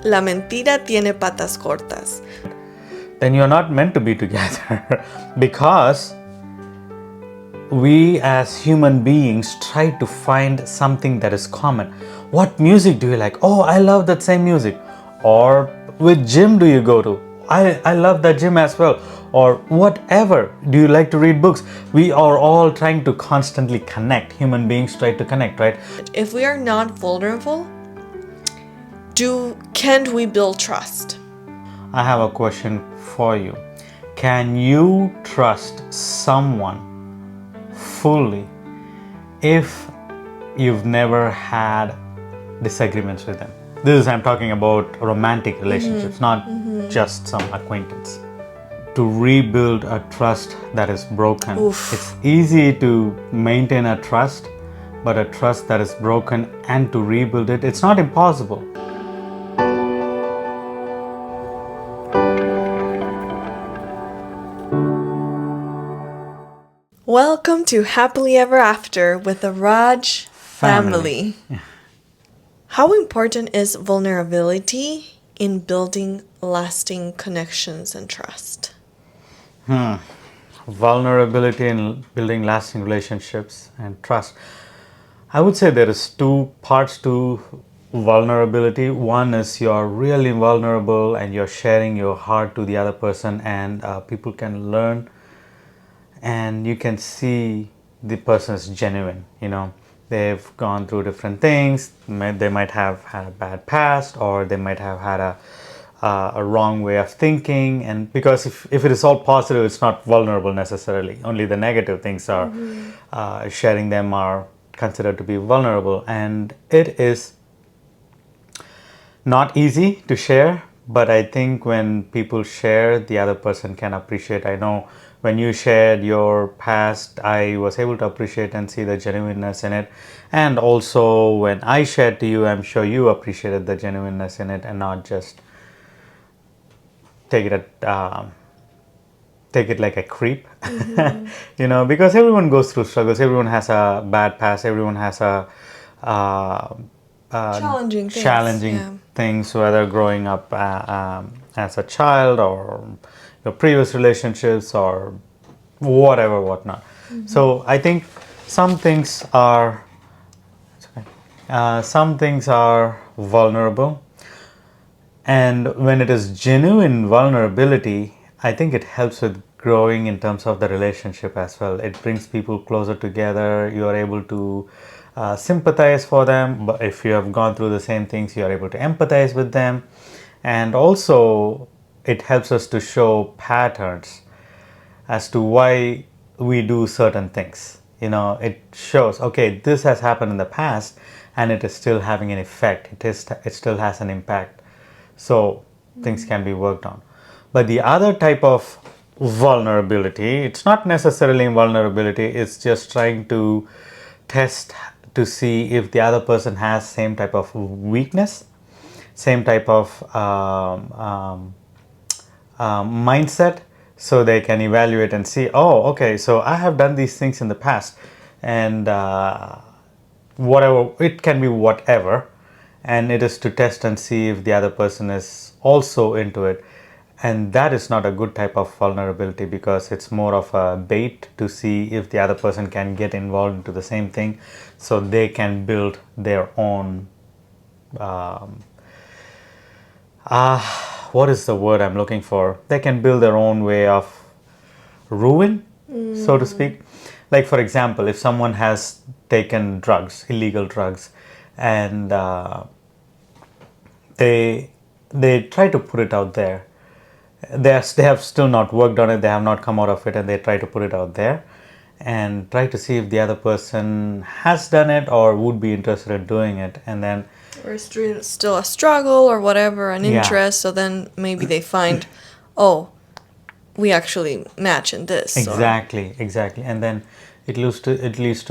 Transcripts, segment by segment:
La mentira tiene patas cortas. Then you're not meant to be together because we as human beings try to find something that is common. What music do you like? Oh, I love that same music. Or which gym do you go to? I love that gym as well. Or whatever. Do you like to read books? We are all trying to constantly connect. Human beings try to connect, right? If we are not vulnerable, can't we build trust? I have a question for you. Can you trust someone fully if you've never had disagreements with them? I'm talking about romantic relationships, not just some acquaintance. To rebuild a trust that is broken. It's easy to maintain a trust, but a trust that is broken and to rebuild it, it's not impossible. Welcome to Happily Ever After with the Raj family. How important is vulnerability in building lasting connections and trust? Vulnerability in building lasting relationships and trust. I would say there is two parts to vulnerability. One is you're really vulnerable and you're sharing your heart to the other person, and people can learn and you can see the person is genuine. They've gone through different things. They might have had a bad past, or they might have had a wrong way of thinking. And because if it is all positive, it's not vulnerable necessarily. Only the negative things are sharing them are considered to be vulnerable. And it is not easy to share, but I think when people share, the other person can appreciate. I know when you shared your past, I was able to appreciate and see the genuineness in it. And also when I shared to you, I'm sure you appreciated the genuineness in it and not just take it like a creep. Because everyone goes through struggles. Everyone has a bad past. Everyone has a challenging things, whether growing up as a child or your previous relationships or whatnot. So I think some things are vulnerable, and when it is genuine vulnerability, I think it helps with growing in terms of the relationship as well. It brings people closer together. You are able to sympathize for them, but if you have gone through the same things, you are able to empathize with them. And also it helps us to show patterns as to why we do certain things. It shows, okay, this has happened in the past and it is still having an effect. It still has an impact. So things can be worked on. But the other type of vulnerability, it's not necessarily vulnerability, it's just trying to test to see if the other person has same type of weakness, same type of mindset, so they can evaluate and see, oh, okay, so I have done these things in the past, and whatever, it can be whatever, and it is to test and see if the other person is also into it. And that is not a good type of vulnerability, because it's more of a bait to see if the other person can get involved into the same thing, so they can build their own what is the word I'm looking for? They can build their own way of ruin, so to speak. Like, for example, if someone has taken drugs, illegal drugs, and they try to put it out there, they have still not worked on it, they have not come out of it, and they try to put it out there and try to see if the other person has done it or would be interested in doing it. And then or still a struggle or whatever, an interest, so then maybe they find, oh, we actually match in this. Exactly. And then it leads to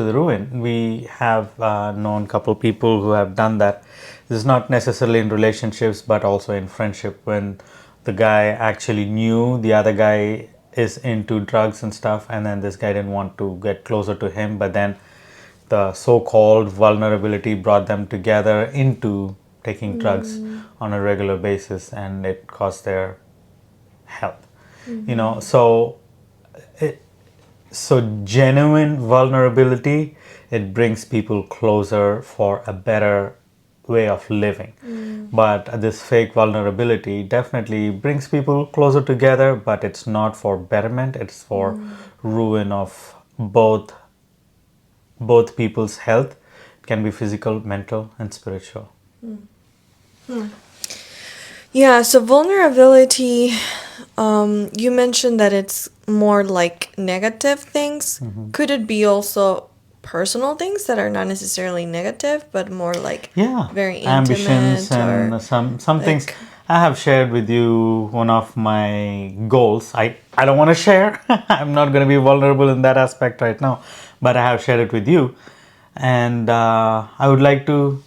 the ruin. We have known a couple people who have done that. This is not necessarily in relationships, but also in friendship, when the guy actually knew the other guy is into drugs and stuff, and then this guy didn't want to get closer to him, but then the so-called vulnerability brought them together into taking drugs on a regular basis, and it costs their health. You know, so genuine vulnerability, it brings people closer for a better way of living. But this fake vulnerability definitely brings people closer together, but it's not for betterment, it's for ruin of both people's health. It can be physical, mental, and spiritual. Yeah, so vulnerability, you mentioned that it's more like negative things. Could it be also personal things that are not necessarily negative, but more like Yeah, very ambitions intimate and or some things. like, I have shared with you one of my goals. I don't want to share. I'm not going to be vulnerable in that aspect right now, but I have shared it with you, and I would like to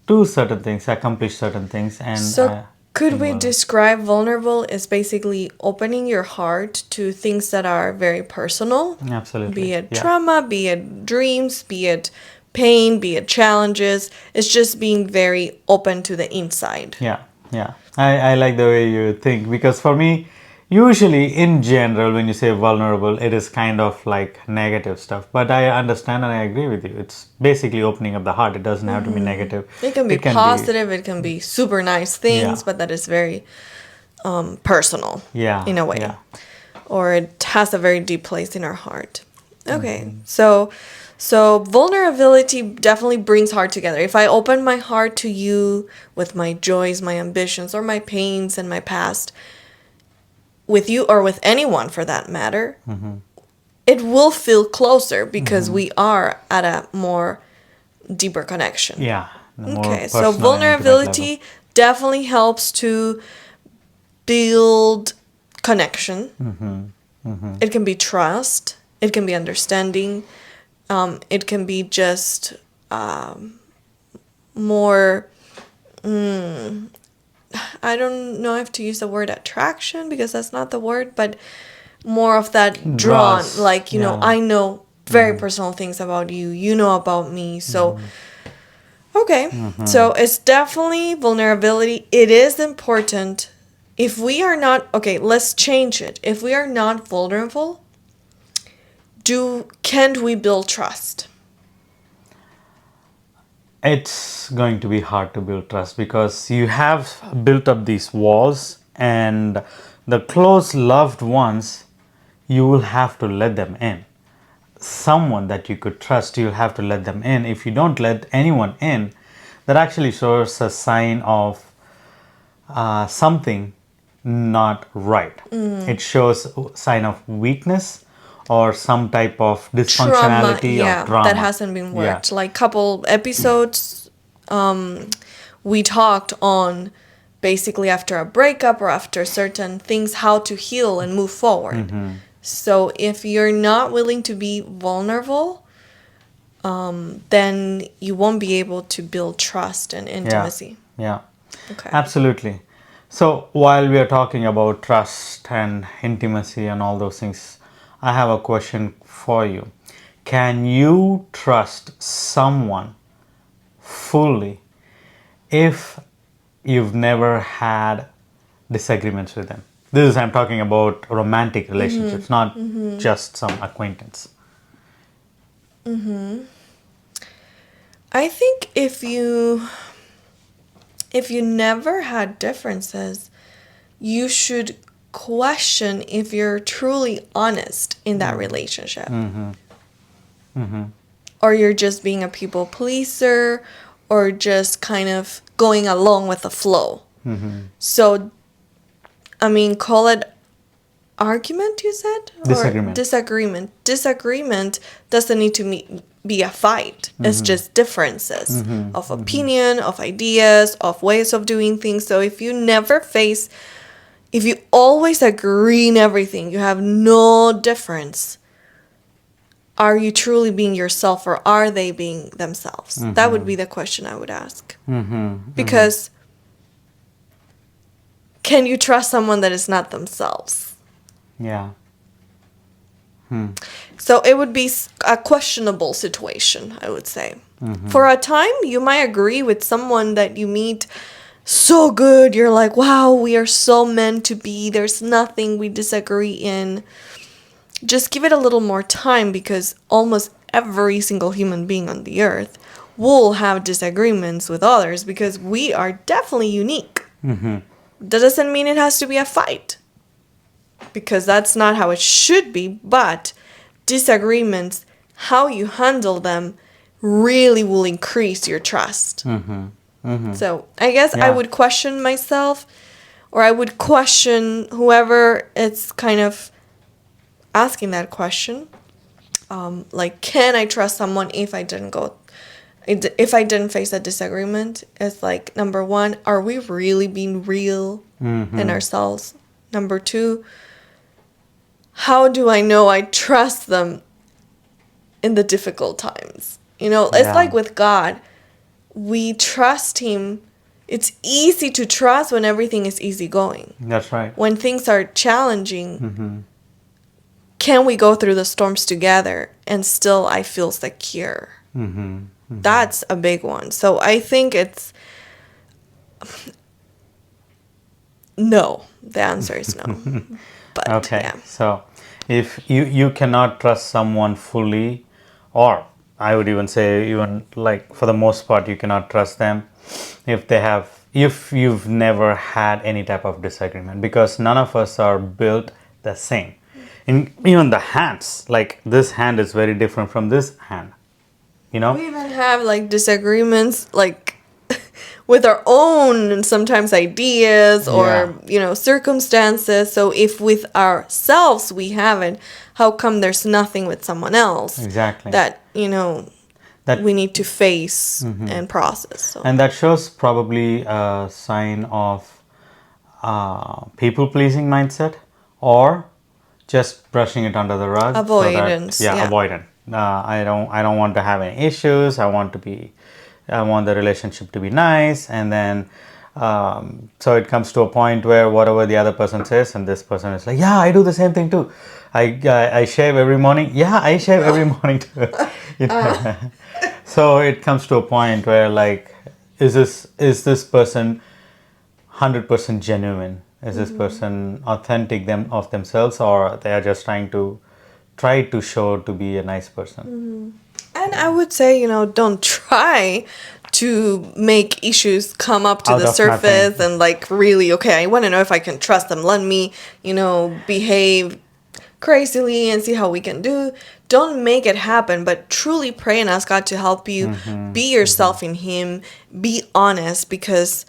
do certain things, accomplish certain things, and so could being we vulnerable. describe vulnerable as basically opening your heart to things that are very personal? Absolutely, Be it yeah. trauma, be it dreams, be it pain, be it challenges. It's just being very open to the inside. Yeah, yeah. I like the way you think, because for me, usually in general, when you say vulnerable, it is kind of like negative stuff. But I understand and I agree with you. It's basically opening up the heart. It doesn't have to be negative. It can be It can be, positive, it can be super nice things, yeah, but that is very personal yeah, in a way. yeah. Or it has a very deep place in our heart. Okay, so vulnerability definitely brings heart together. If I open my heart to you with my joys, my ambitions, or my pains and my past, with you or with anyone for that matter, it will feel closer because we are at a more deeper connection. Yeah, the more Okay, so personal and intimate level. vulnerability definitely helps to build connection. It can be trust, it can be understanding, it can be just more. I don't know if to use the word attraction because that's not the word, but more of that drawn. Draws, Like, yeah. I know very personal things about you, you know about me. So, okay. So it's definitely vulnerability. It is important. If we are not, okay, let's change it. If we are not vulnerable, can't we build trust? It's going to be hard to build trust because you have built up these walls, and the close loved ones, you will have to let them in. Someone that you could trust, you'll have to let them in. If you don't let anyone in, that actually shows a sign of something not right. It shows a sign of weakness or some type of Trauma, dysfunctionality or yeah, that trauma. hasn't been Yeah. worked. Like couple episodes, we talked on basically after a breakup or after certain things how to heal and move forward. So if you're not willing to be vulnerable, then you won't be able to build trust and intimacy. Yeah. Okay. Absolutely. So while we are talking about trust and intimacy and all those things, I have a question for you. Can you trust someone fully if you've never had disagreements with them? This is, I'm talking about romantic relationships, not just some acquaintance. I think if you never had differences, you should question if you're truly honest in that relationship. Or you're just being a people pleaser or just kind of going along with the flow. So, I mean, call it argument, you said? Disagreement. Or disagreement. Disagreement doesn't need to be a fight. It's just differences of opinion, of ideas, of ways of doing things. So if you always agree in everything, you have no difference, are you truly being yourself or are they being themselves? That would be the question I would ask. Because can you trust someone that is not themselves? Yeah. So it would be a questionable situation, I would say. For a time, you might agree with someone that you meet so good. You're like, wow, we are so meant to be. There's nothing we disagree in. Just give it a little more time, because almost every single human being on the earth will have disagreements with others, because we are definitely unique. That doesn't mean it has to be a fight, because that's not how it should be, but disagreements, how you handle them, really will increase your trust. So I guess I would question myself, or I would question whoever it's kind of asking that question. Like, can I trust someone if I didn't face a disagreement? It's like, number one, are we really being real in ourselves? Number two, how do I know I trust them in the difficult times? It's like with God. We trust him. It's easy to trust when everything is easy going. That's right. When things are challenging, can we go through the storms together and still I feel secure? That's a big one. So I think it's no. The answer is no. But Okay. yeah. So if you cannot trust someone fully, or I would even say, even like for the most part, you cannot trust them if you've never had any type of disagreement, because none of us are built the same. In even the hands, like this hand is very different from this hand. We even have like disagreements like with our own sometimes ideas or circumstances. So if with ourselves we haven't, how come there's nothing with someone else Exactly. that That we need to face and process? So. And that shows probably a sign of people-pleasing mindset, or just brushing it under the rug. Avoidance. So that, avoidant. I don't want to have any issues. I want the relationship to be nice, and then so it comes to a point where whatever the other person says, and this person is like, yeah, I do the same thing too. I shave every morning. Yeah, I shave every morning too. So it comes to a point where, like, is this person 100% genuine? Is this person authentic of themselves, or they are just try to show to be a nice person? And I would say, don't try to make issues come up to Out the of surface nothing. and like, really, okay, I want to know if I can trust them. Let me, behave crazily and see how we can do. Don't make it happen, but truly pray and ask God to help you be yourself in him. Be honest, because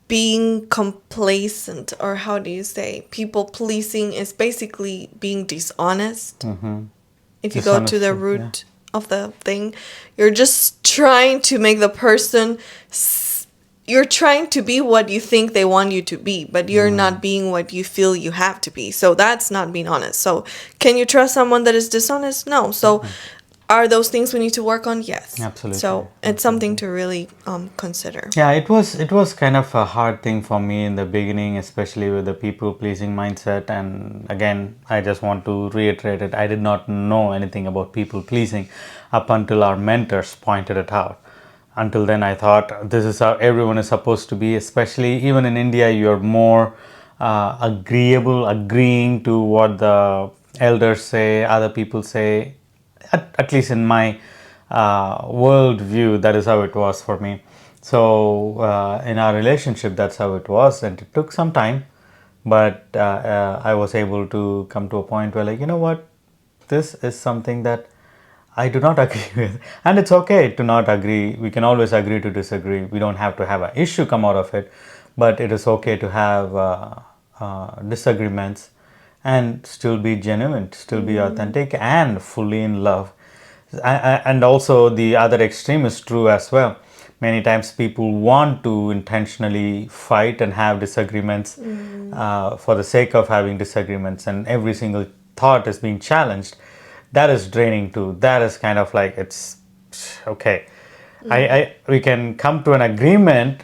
being complacent, or how do you say, people pleasing, is basically being dishonest. If you go to the root of the thing, you're just trying to make the person you're trying to be what you think they want you to be, but you're not being what you feel you have to be. So that's not being honest. So can you trust someone that is dishonest? No. So are those things we need to work on? Yes. Absolutely. So it's something to really consider. Yeah, it was kind of a hard thing for me in the beginning, especially with the people-pleasing mindset. And again, I just want to reiterate it. I did not know anything about people-pleasing up until our mentors pointed it out. Until then, I thought this is how everyone is supposed to be. Especially even in India, you're more agreeing to what the elders say, other people say. At least in my world view, that is how it was for me. So in our relationship, that's how it was, and it took some time, but I was able to come to a point where, like, you know what, this is something that I do not agree with, and it's okay to not agree. We can always agree to disagree. We don't have to have an issue come out of it, but it is okay to have disagreements and still be genuine, still be authentic and fully in love. And also the other extreme is true as well. Many times people want to intentionally fight and have disagreements for the sake of having disagreements, and every single thought is being challenged. That is draining too. That is kind of like, it's okay. We can come to an agreement.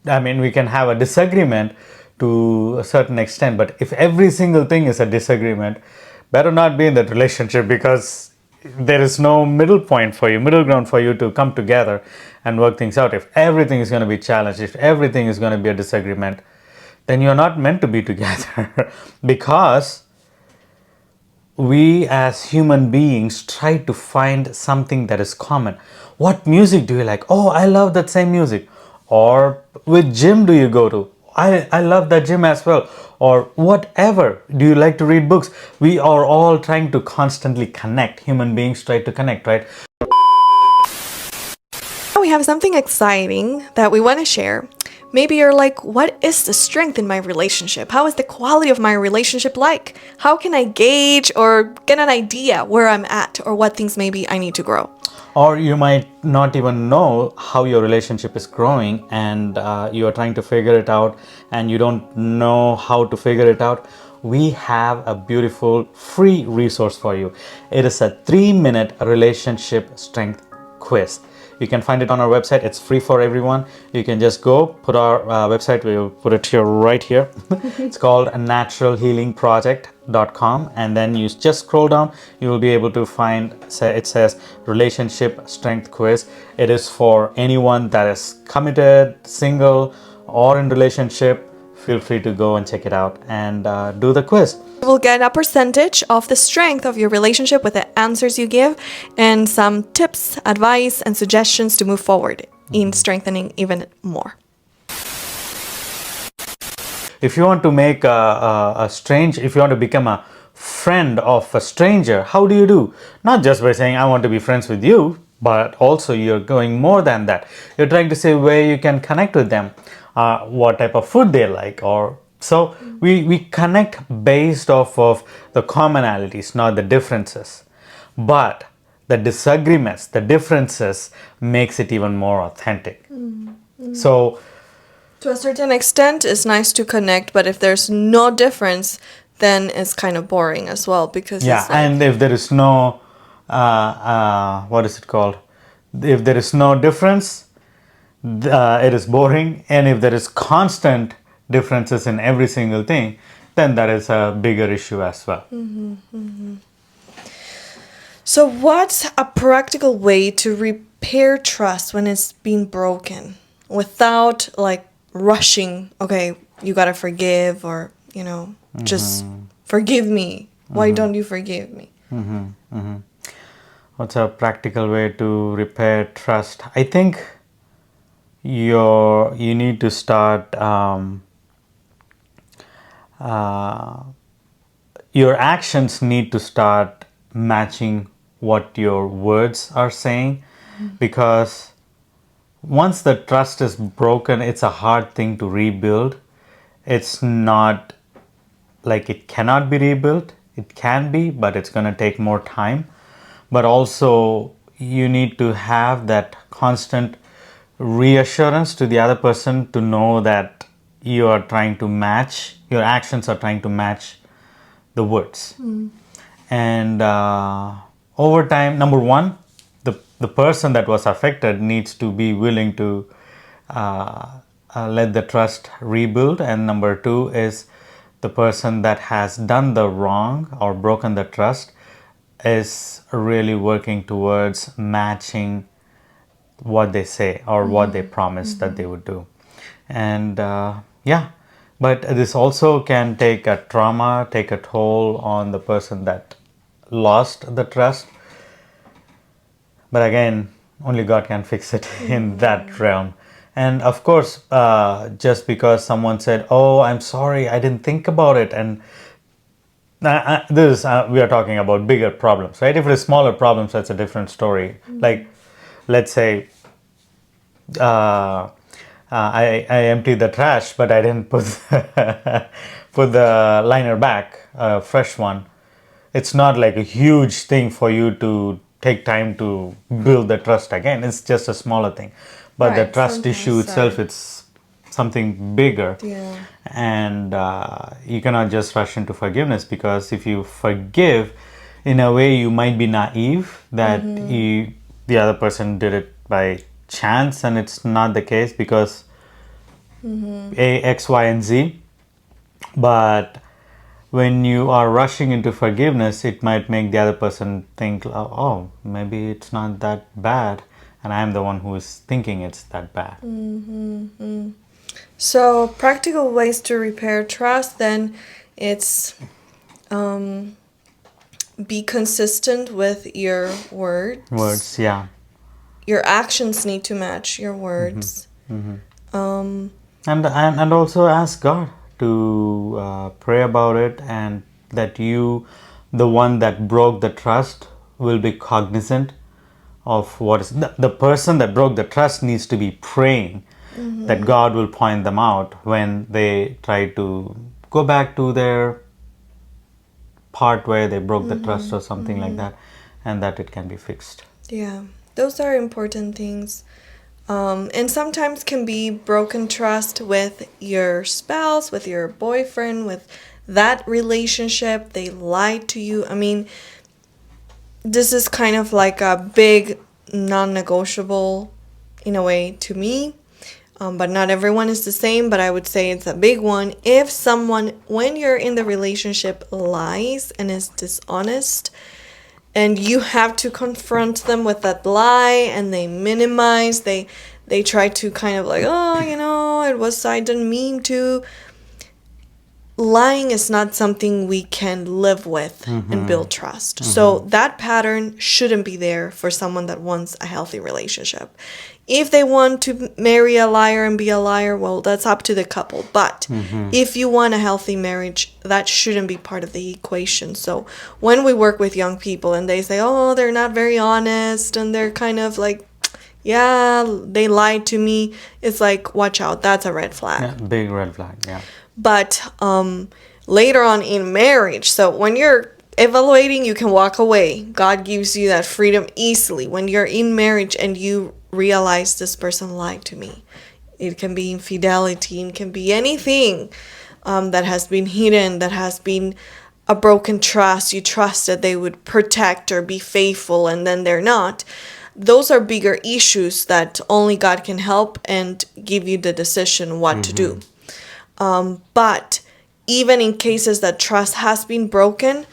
I mean, we can have a disagreement to a certain extent, but if every single thing is a disagreement, better not be in that relationship, because there is no middle point for you, middle ground for you to come together and work things out. If everything is going to be challenged, if everything is going to be a disagreement, then you're not meant to be together. Because we as human beings try to find something that is common. What music do you like? Oh, I love that same music. Or which gym do you go to? I love that gym as well. Or whatever. Do you like to read books? We are all trying to constantly connect. Human beings try to connect, right? We have something exciting that we want to share. Maybe you're like, what is the strength in my relationship? How is the quality of my relationship like? How can I gauge or get an idea where I'm at or what things maybe I need to grow? Or you might not even know how your relationship is growing, and you are trying to figure it out and you don't know how to figure it out. We have a beautiful free resource for you. It is a 3-minute relationship strength quiz. You can find it on our website. It's free for everyone. You can just go put our website. We'll put it here right here. It's called naturalhealingproject.com, and then you just scroll down. You will be able to find, it says relationship strength quiz. It is for anyone that is committed, single, or in relationship. Feel free to go and check it out and do the quiz. You will get a percentage of the strength of your relationship with the answers you give and some tips, advice, and suggestions to move forward in strengthening even more. If you want to make if you want to become a friend of a stranger, how do you do? Not just by saying, I want to be friends with you, but also you're going more than that. You're trying to say where you can connect with them, what type of food they like, or so we connect based off of the commonalities, not the differences. But the disagreements, the differences makes it even more authentic. So To a certain extent, it's nice to connect, but if there's no difference, then it's kind of boring as well, because yeah, it's like, and if there is no what is it called, if there is no difference, it is boring. And if there is constant differences in every single thing, then that is a bigger issue as well. So what's a practical way to repair trust when it's been broken without like rushing, okay, you gotta forgive, or just forgive me, why don't you forgive me? What's a practical way to repair trust? I think you need to start your actions need to start matching what your words are saying, because once the trust is broken, it's a hard thing to rebuild. It's not like it cannot be rebuilt. It can be, but it's going to take more time. But also you need to have that constant reassurance to the other person to know that you are trying to match, your actions are trying to match the words. And over time, number one, the person that was affected needs to be willing to let the trust rebuild. And number two is the person that has done the wrong or broken the trust is really working towards matching what they say or what they promised that they would do. And yeah, but this also can take a trauma, take a toll on the person that lost the trust. But again, only God can fix it in that realm. And of course, just because someone said, oh, I'm sorry, I didn't think about it, and we are talking about bigger problems, right? If it is smaller problems, that's a different story. Like, let's say I emptied the trash, but I didn't put put the liner back, fresh one. It's not like a huge thing for you to take time to build the trust again. It's just a smaller thing. But the Right, trust issue itself, it's something bigger. Yeah. And you cannot just rush into forgiveness, because if you forgive, in a way you might be naive that the other person did it by chance, and it's not the case, because A, X, Y, and Z. But when you are rushing into forgiveness, it might make the other person think, oh, maybe it's not that bad, and I am the one who is thinking it's that bad. So, practical ways to repair trust, then it's be consistent with your words. Words, yeah. Your actions need to match your words. And also ask God to pray about it, and that you, the one that broke the trust, will be cognizant of what is the person that broke the trust needs to be praying that God will point them out when they try to go back to their part where they broke the trust or something like that, and that it can be fixed. Yeah, those are important things. And sometimes can be broken trust with your spouse, with your boyfriend, with that relationship. They lied to you. I mean, this is kind of like a big non-negotiable in a way to me. But not everyone is the same, but I would say it's a big one. If someone, when you're in the relationship, lies and is dishonest, and you have to confront them with that lie, and they minimize, they try to kind of like, oh, I didn't mean to. Lying is not something we can live with and build trust. So that pattern shouldn't be there for someone that wants a healthy relationship. If they want to marry a liar and be a liar, well, that's up to the couple. But if you want a healthy marriage, that shouldn't be part of the equation. So when we work with young people and they say, oh, they're not very honest and they're kind of like, yeah, they lied to me, it's like, watch out, that's a red flag. Yeah, big red flag, yeah. But later on in marriage, so when you're evaluating, you can walk away. God gives you that freedom easily. When you're in marriage and you realize this person lied to me, it can be infidelity, it can be anything that has been hidden, that has been a broken trust. You trusted they would protect or be faithful, and then they're not. Those are bigger issues that only God can help and give you the decision what to do. But even in cases that trust has been broken,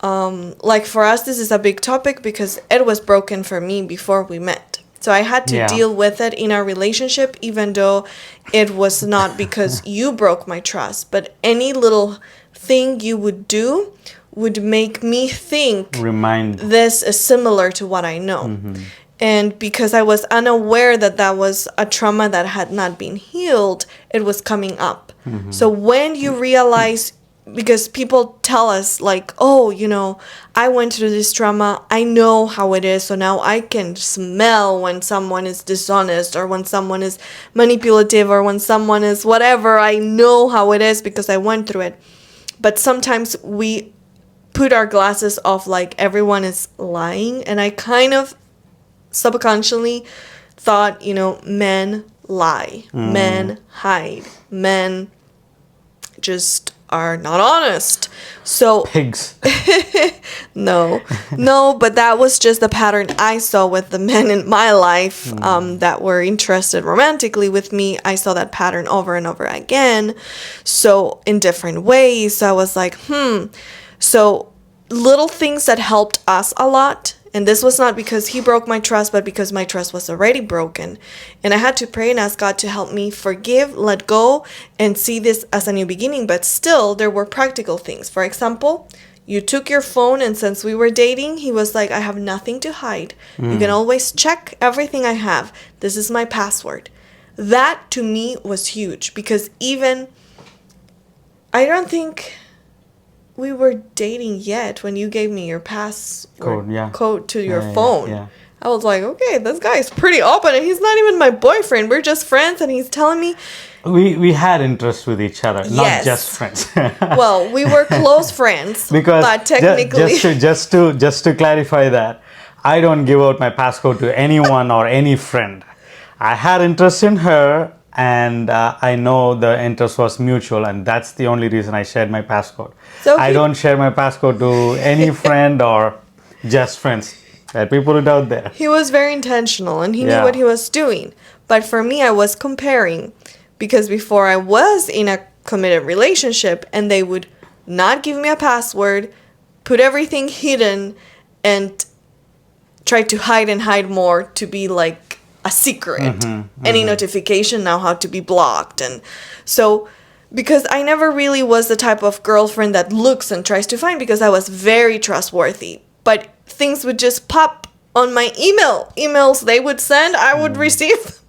like for us, this is a big topic because it was broken for me before we met. So I had to deal with it in our relationship, even though it was not because you broke my trust, but any little thing you would do would make me think this is similar to what I know. And because I was unaware that that was a trauma that had not been healed, it was coming up. So when you realize, because people tell us like, oh, I went through this trauma, I know how it is, so now I can smell when someone is dishonest or when someone is manipulative or when someone is whatever. I know how it is because I went through it. But sometimes we put our glasses off like everyone is lying, and I kind of subconsciously thought, men lie, men hide, men just are not honest. So pigs. No, but that was just the pattern I saw with the men in my life that were interested romantically with me. I saw that pattern over and over again, so in different ways. So I was like, So little things that helped us a lot. And this was not because he broke my trust, but because my trust was already broken. And I had to pray and ask God to help me forgive, let go, and see this as a new beginning. But still, there were practical things. For example, you took your phone, and since we were dating, he was like, I have nothing to hide. You can always check everything I have. This is my password. That, to me, was huge. Because I don't think we were dating yet when you gave me your password code to your phone. Yeah. I was like, okay, this guy is pretty open, and he's not even my boyfriend. We're just friends, and he's telling me. We had interest with each other, not just friends. Well, we were close friends, because but technically, just to clarify that, I don't give out my passcode to anyone or any friend. I had interest in her, and I know the interest was mutual, and that's the only reason I shared my passcode. So I don't share my passcode to any friend or just friends. There are people out there. He was very intentional, and he knew what he was doing. But for me, I was comparing, because before I was in a committed relationship, and they would not give me a password, put everything hidden, and try to hide and hide more to be like a secret. Any notification now had to be blocked. And so, because I never really was the type of girlfriend that looks and tries to find, because I was very trustworthy. But things would just pop on my emails they would send, I would receive,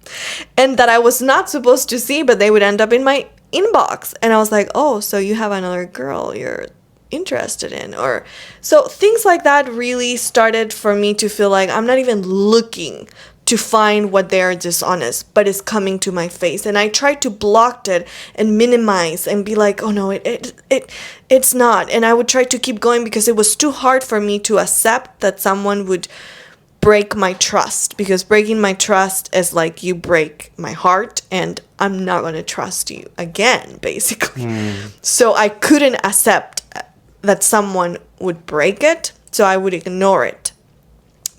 and that I was not supposed to see, but they would end up in my inbox. And I was like, oh, so you have another girl you're interested in. Or so things like that really started for me to feel like I'm not even looking to find what they are dishonest, but it's coming to my face. And I tried to block it and minimize and be like, oh no, it's not. And I would try to keep going because it was too hard for me to accept that someone would break my trust, because breaking my trust is like you break my heart and I'm not going to trust you again, basically. So I couldn't accept that someone would break it, so I would ignore it.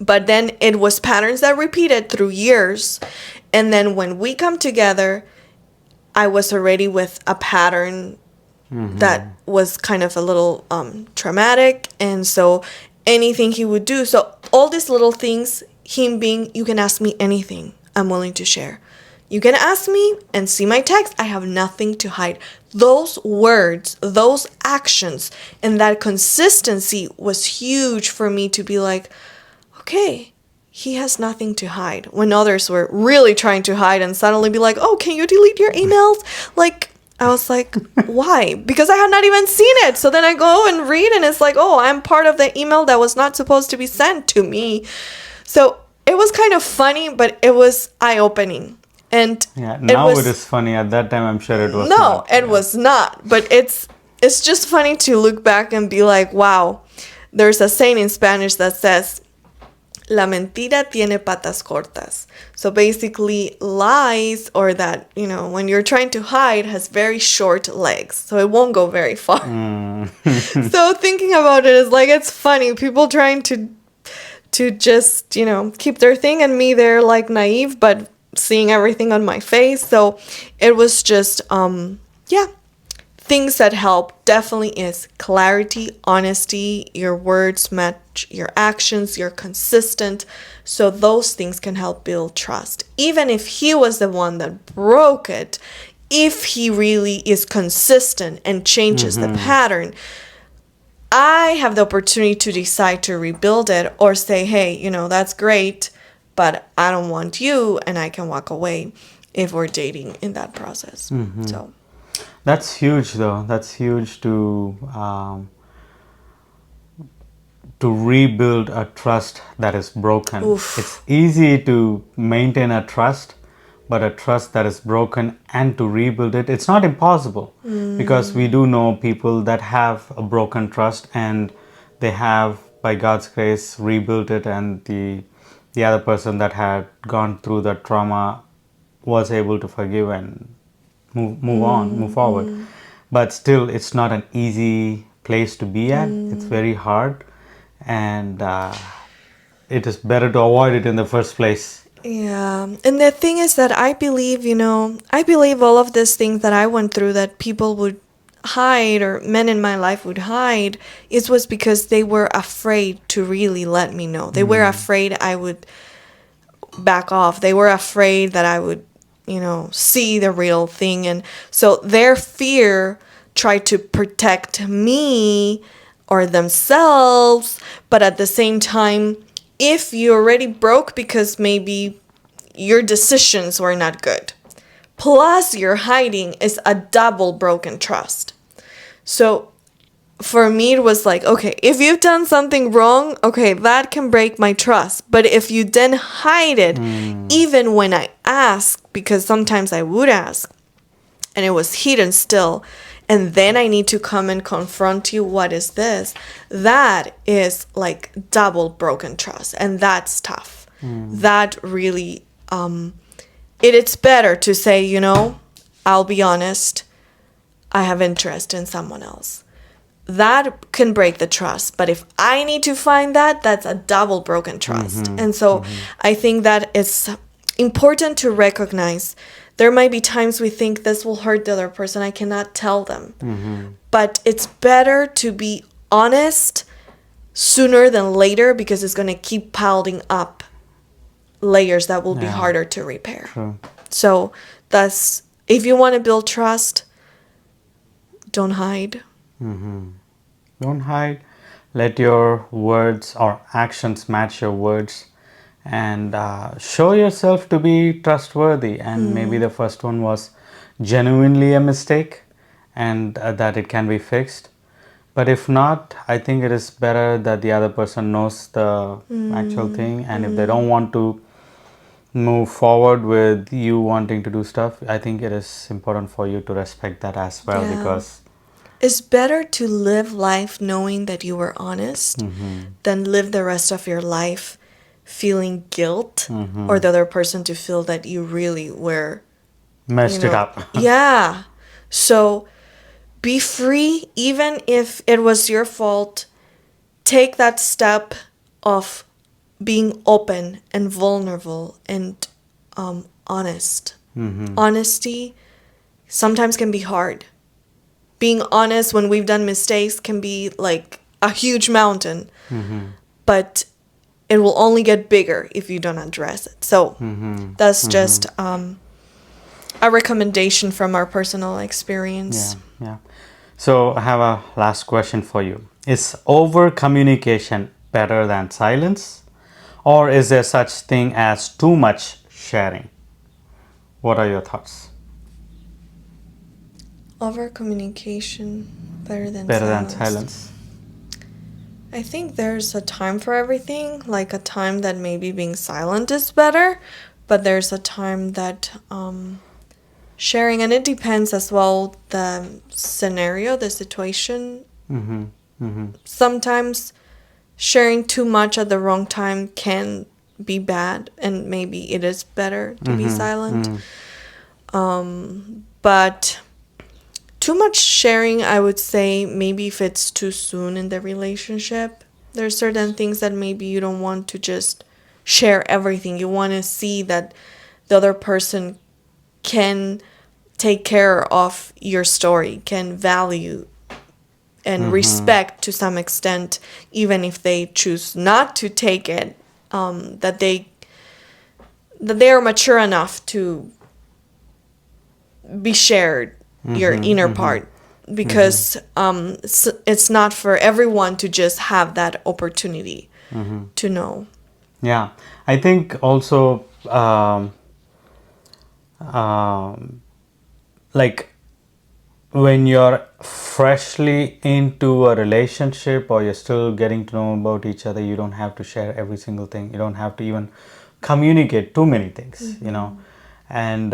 But then it was patterns that repeated through years, and then when we come together, I was already with a pattern that was kind of a little traumatic. And so anything he would do, so all these little things, him being, you can ask me anything, I'm willing to share. You can ask me and see my text, I have nothing to hide. Those words, those actions, and that consistency was huge for me to be like, okay, he has nothing to hide. When others were really trying to hide and suddenly be like, oh, can you delete your emails? Like, I was like, why? Because I had not even seen it. So then I go and read and it's like, oh, I'm part of the email that was not supposed to be sent to me. So it was kind of funny, but it was eye-opening. And yeah, now it is funny. At that time, I'm sure it was not. No, it was not. But it's just funny to look back and be like, wow. There's a saying in Spanish that says, la mentira tiene patas cortas. So basically, lies, or that, when you're trying to hide, has very short legs. So it won't go very far. So thinking about it is like, it's funny. People trying to just, keep their thing, and me, they're like naive, but seeing everything on my face. So it was just, things that help definitely is clarity, honesty, your words match your actions, you're consistent. So those things can help build trust. Even if he was the one that broke it, if he really is consistent and changes the pattern, I have the opportunity to decide to rebuild it or say, hey, that's great, but I don't want you, and I can walk away if we're dating in that process. So that's huge, though. That's huge to rebuild a trust that is broken. Oof. It's easy to maintain a trust, but a trust that is broken and to rebuild it, it's not impossible. Because we do know people that have a broken trust and they have, by God's grace, rebuilt it, and the other person that had gone through that trauma was able to forgive and move forward. But still, it's not an easy place to be at. It's very hard, and it is better to avoid it in the first place. Yeah. And the thing is that I believe, all of these things that I went through that people would hide, or men in my life would hide, it was because they were afraid to really let me know. They were afraid I would back off. They were afraid that I would, see the real thing. And so their fear tried to protect me or themselves. But at the same time, if you already broke because maybe your decisions were not good, plus you're hiding, is a double broken trust. So for me, it was like, okay, if you've done something wrong, okay, that can break my trust. But if you then hide it, even when I ask, because sometimes I would ask, and it was hidden still, and then I need to come and confront you, what is this? That is like double broken trust, and that's tough. That really, it's better to say, I'll be honest, I have interest in someone else. That can break the trust. But if I need to find that, that's a double broken trust. And so I think that it's important to recognize there might be times we think this will hurt the other person. I cannot tell them. But it's better to be honest sooner than later, because it's going to keep piling up layers that will be harder to repair. True. So that's, if you want to build trust, don't hide. Don't hide. Let your words or actions match your words, and show yourself to be trustworthy. And maybe the first one was genuinely a mistake, and that it can be fixed. But if not, I think it is better that the other person knows the actual thing. And if they don't want to move forward with you wanting to do stuff, I think it is important for you to respect that as well. Yeah. Because it's better to live life knowing that you were honest than live the rest of your life feeling guilt or the other person to feel that you really were messed it up. Yeah. So be free, even if it was your fault. Take that step of being open and vulnerable and honest. Honesty sometimes can be hard. Being honest when we've done mistakes can be like a huge mountain, but it will only get bigger if you don't address it. So that's just a recommendation from our personal experience. Yeah. So I have a last question for you. Is over communication better than silence? Or is there such thing as too much sharing? What are your thoughts? Over communication better than silence. I think there's a time for everything, like a time that maybe being silent is better, but there's a time that sharing, and it depends as well the scenario, the situation. Sometimes sharing too much at the wrong time can be bad, and maybe it is better to be silent. But too much sharing, I would say, maybe if it's too soon in the relationship, there's certain things that maybe you don't want to just share everything. You want to see that the other person can take care of your story, can value and respect to some extent, even if they choose not to take it, that they are mature enough to be shared your inner part, because it's not for everyone to just have that opportunity to know. Yeah, I think also like when you're freshly into a relationship or you're still getting to know about each other, you don't have to share every single thing. You don't have to even communicate too many things, you know. And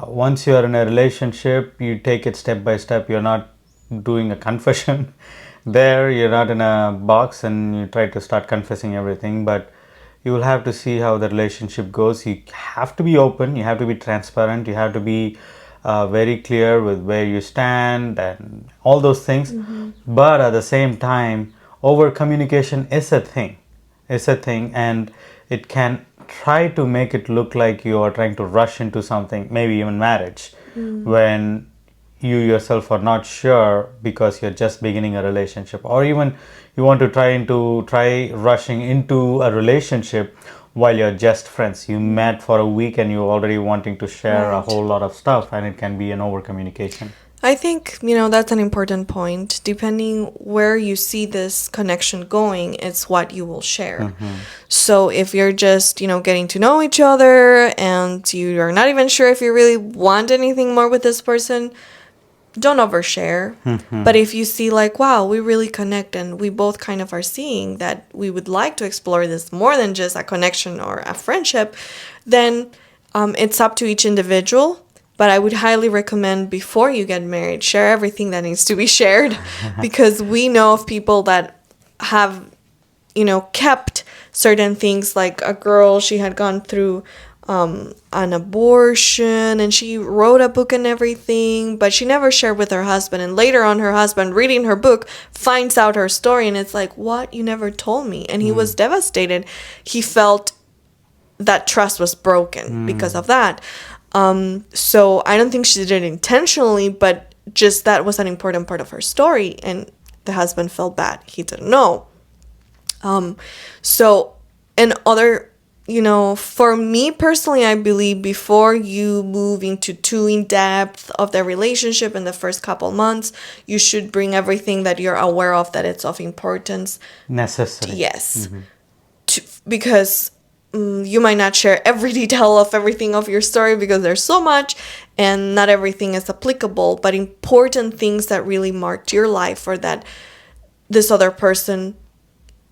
once you're in a relationship, you take it step by step. You're not doing a confession there. You're not in a box and you try to start confessing everything, but you will have to see how the relationship goes. You have to be open. You have to be transparent. You have to be very clear with where you stand and all those things. But at the same time, over communication is a thing. And it can try to make it look like you are trying to rush into something, maybe even marriage, when you yourself are not sure because you're just beginning a relationship, or even you want to try rushing into a relationship while you're just friends. You met for a week and you're already wanting to share a whole lot of stuff, and it can be an over communication. I think, that's an important point. Depending where you see this connection going, it's what you will share. So if you're just, getting to know each other and you are not even sure if you really want anything more with this person, don't overshare. But if you see like, wow, we really connect and we both kind of are seeing that we would like to explore this more than just a connection or a friendship, then it's up to each individual. But I would highly recommend, before you get married, share everything that needs to be shared, because we know of people that have, kept certain things. Like a girl, she had gone through an abortion and she wrote a book and everything, but she never shared with her husband. And later on, her husband, reading her book, finds out her story, and it's like, what? You never told me. And he was devastated. He felt that trust was broken because of that. So I don't think she did it intentionally, but just that was an important part of her story, and the husband felt bad. He didn't know. So, and other, for me personally, I believe before you move into too in depth of the relationship in the first couple months, you should bring everything that you're aware of that it's of importance. Necessary. Yes. Because you might not share every detail of everything of your story because there's so much and not everything is applicable, but important things that really marked your life or that this other person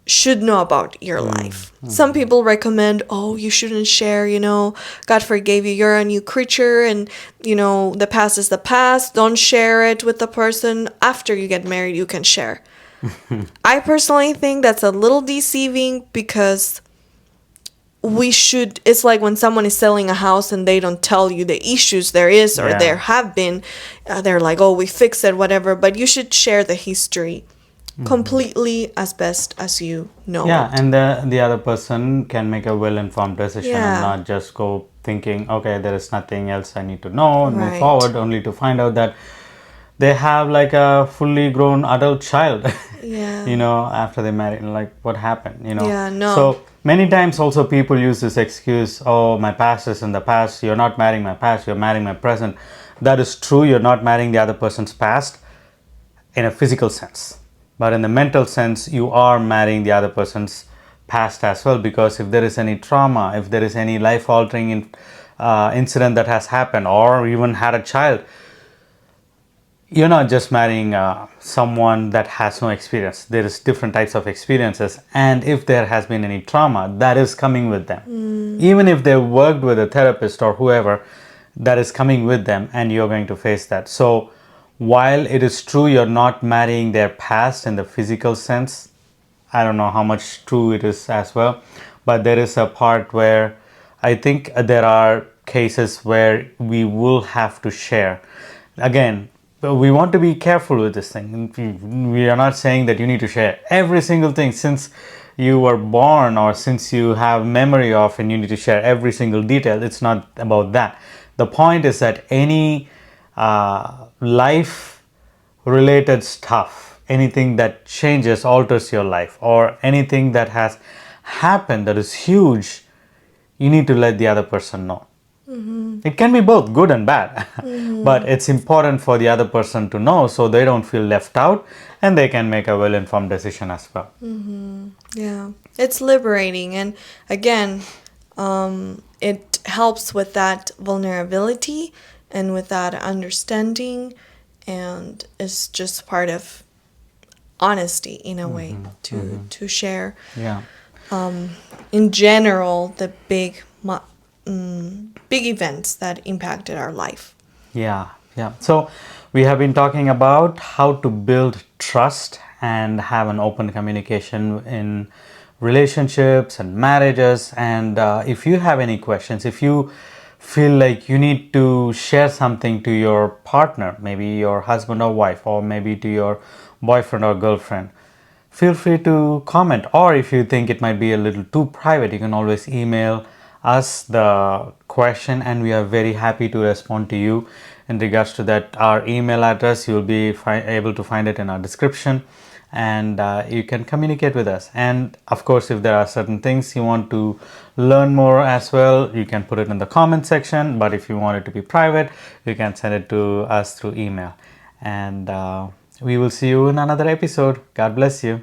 should know about your life. Some people recommend, oh, you shouldn't share, God forgave you, you're a new creature, and, the past is the past. Don't share it with the person. After you get married, you can share. I personally think that's a little deceiving because it's like when someone is selling a house and they don't tell you the issues there is or there have been. They're like, oh, we fix it, whatever. But you should share the history completely as best as you know Yeah, it. and the other person can make a well-informed decision and not just go thinking, okay, there is nothing else I need to know and move Right. forward, only to find out that they have like a fully grown adult child. Yeah. After they marry, like what happened, Yeah, no. So many times also people use this excuse, oh, my past is in the past, you're not marrying my past, you're marrying my present. That is true, you're not marrying the other person's past in a physical sense, but in the mental sense you are marrying the other person's past as well, because if there is any trauma, if there is any life altering incident that has happened or even had a child, you're not just marrying someone that has no experience. There is different types of experiences, and if there has been any trauma, that is coming with them. Even if they worked with a therapist or whoever, that is coming with them, and you're going to face that. So while it is true you're not marrying their past in the physical sense, I don't know how much true it is as well, but there is a part where I think there are cases where we will have to share. Again, we want to be careful with this thing. We are not saying that you need to share every single thing since you were born or since you have memory of, and you need to share every single detail. It's not about that. The point is that any life related stuff, anything that changes, alters your life, or anything that has happened that is huge, you need to let the other person know. It can be both good and bad, but it's important for the other person to know so they don't feel left out and they can make a well-informed decision as well. Yeah, it's liberating, and again, it helps with that vulnerability and with that understanding, and it's just part of honesty in a way to share. Yeah. In general, the big events that impacted our life. Yeah. So we have been talking about how to build trust and have an open communication in relationships and marriages. And if you have any questions, if you feel like you need to share something to your partner, maybe your husband or wife, or maybe to your boyfriend or girlfriend, feel free to comment. Or if you think it might be a little too private, you can always email us the question, and we are very happy to respond to you in regards to that. Our email address, you'll be able to find it in our description, and you can communicate with us. And of course, if there are certain things you want to learn more as well, you can put it in the comment section, but if you want it to be private, you can send it to us through email. And we will see you in another episode. God bless you.